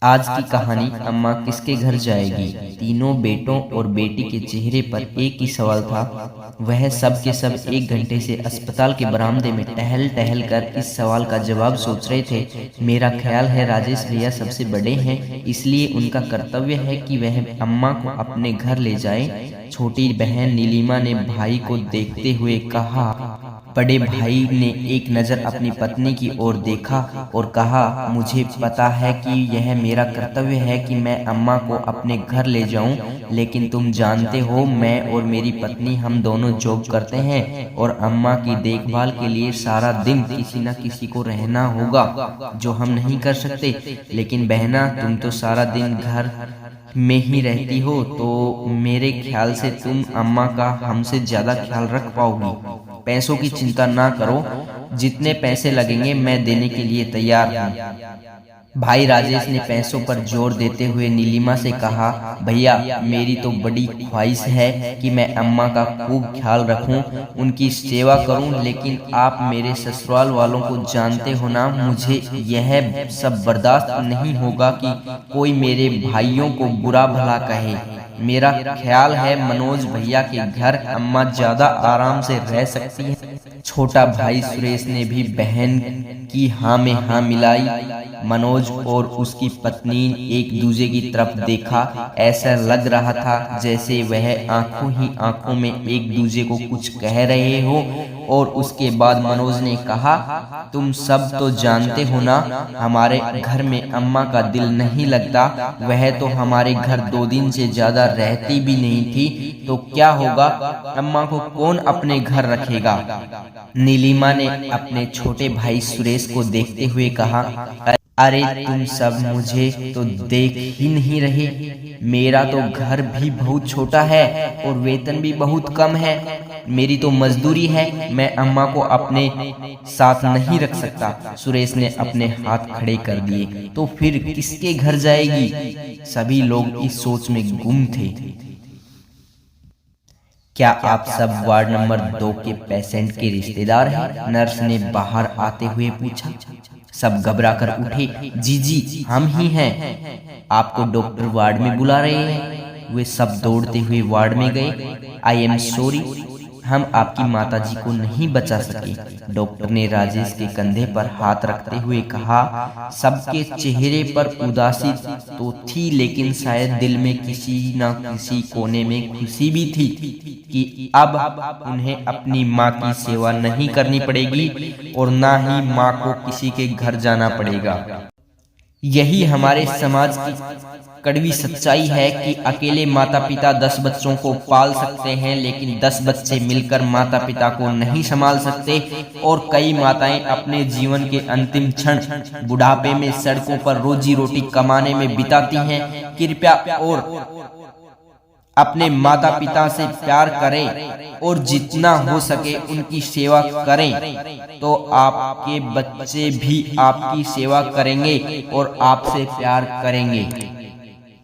आज की कहानी अम्मा किसके घर जाएगी। तीनों बेटों और बेटी के चेहरे पर एक ही सवाल था। वह सब के सब 1 घंटे से अस्पताल के बरामदे में टहल टहल कर इस सवाल का जवाब सोच रहे थे। मेरा ख्याल है राजेश भैया सबसे बड़े हैं, इसलिए उनका कर्तव्य है कि वह अम्मा को अपने घर ले जाए। छोटी बहन नीलिमा ने भाई को देखते हुए कहा। बड़े भाई ने एक नज़र अपनी पत्नी की ओर देखा और कहा, मुझे पता है कि यह मेरा कर्तव्य है कि मैं अम्मा को अपने घर ले जाऊं, लेकिन तुम जानते हो मैं और मेरी पत्नी हम दोनों जॉब करते हैं और अम्मा की देखभाल के लिए सारा दिन किसी न किसी को रहना होगा, जो हम नहीं कर सकते। लेकिन बहना, तुम तो सारा दिन घर में ही रहती हो, तो मेरे ख्याल से तुम अम्मा का हमसे ज़्यादा ख्याल रख पाओगी। पैसों की चिंता ना करो, जितने पैसे लगेंगे मैं देने के लिए तैयार हूँ। भाई राजेश ने पैसों पर जोर देते हुए नीलिमा से कहा, भैया मेरी तो बड़ी ख्वाहिश है कि मैं अम्मा का खूब ख्याल रखूं, उनकी सेवा करूं, लेकिन आप मेरे ससुराल वालों को जानते हो ना, मुझे यह सब बर्दाश्त नहीं होगा कि कोई मेरे भाइयों को बुरा भला कहे। मेरा ख्याल है मनोज भैया के घर अम्मा ज्यादा आराम से रह सकती है। छोटा भाई सुरेश ने भी बहन की हाँ में हाँ मिलाई। मनोज और उसकी पत्नी एक दूसरे की तरफ देखा। ऐसा लग रहा था जैसे वह आंखों ही आंखों में एक दूसरे को कुछ कह रहे हो। और उसके बाद मनोज ने कहा, तुम सब तो जानते हो ना, हमारे घर में अम्मा का दिल नहीं लगता। वह तो हमारे घर 2 दिन से ज्यादा रहती भी नहीं थी, तो क्या होगा, अम्मा को कौन अपने घर रखेगा। नीलिमा ने अपने छोटे भाई सुरेश को देखते हुए कहा, अरे तुम सब मुझे तो देख ही नहीं रहे। मेरा तो घर भी बहुत छोटा है और वेतन भी बहुत कम है। मेरी तो मजदूरी है, मैं अम्मा को अपने साथ नहीं रख सकता। सुरेश ने अपने हाथ खड़े कर दिए। तो फिर किसके घर जाएगी। सभी लोग इस सोच में गुम थे। क्या आप सब वार्ड नंबर 2 के पेशेंट के रिश्तेदार हैं? नर्स ने बाहर आते हुए पूछा। सब घबरा कर उठे। जी हम ही हैं, आपको डॉक्टर वार्ड में बुला रहे हैं। वे सब दौड़ते हुए वार्ड में गए। आई एम सॉरी, हम आपकी माताजी को नहीं बचा सके। डॉक्टर ने राजेश के कंधे पर हाथ रखते हुए कहा। सबके चेहरे पर उदासी तो थी, लेकिन शायद दिल में किसी न किसी कोने में खुशी भी थी कि अब उन्हें अपनी माँ की सेवा नहीं करनी पड़ेगी और ना ही माँ को किसी के घर जाना पड़ेगा। यही हमारे समाज की कड़वी सच्चाई है कि अकेले माता पिता 10 बच्चों को पाल सकते हैं, लेकिन 10 बच्चे मिलकर माता पिता को नहीं संभाल सकते। और कई माताएं अपने जीवन के अंतिम क्षण बुढ़ापे में सड़कों पर रोजी रोटी कमाने में बिताती हैं। कृपया और अपने माता पिता से प्यार करें और जितना हो सके उनकी सेवा करें, तो आपके बच्चे भी आपकी सेवा करेंगे और आपसे प्यार करेंगे।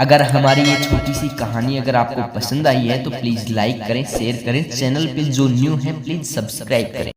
अगर हमारी ये छोटी सी कहानी अगर आपको पसंद आई है तो प्लीज़ लाइक करें, शेयर करें। चैनल पे जो न्यू है प्लीज़ सब्सक्राइब करें।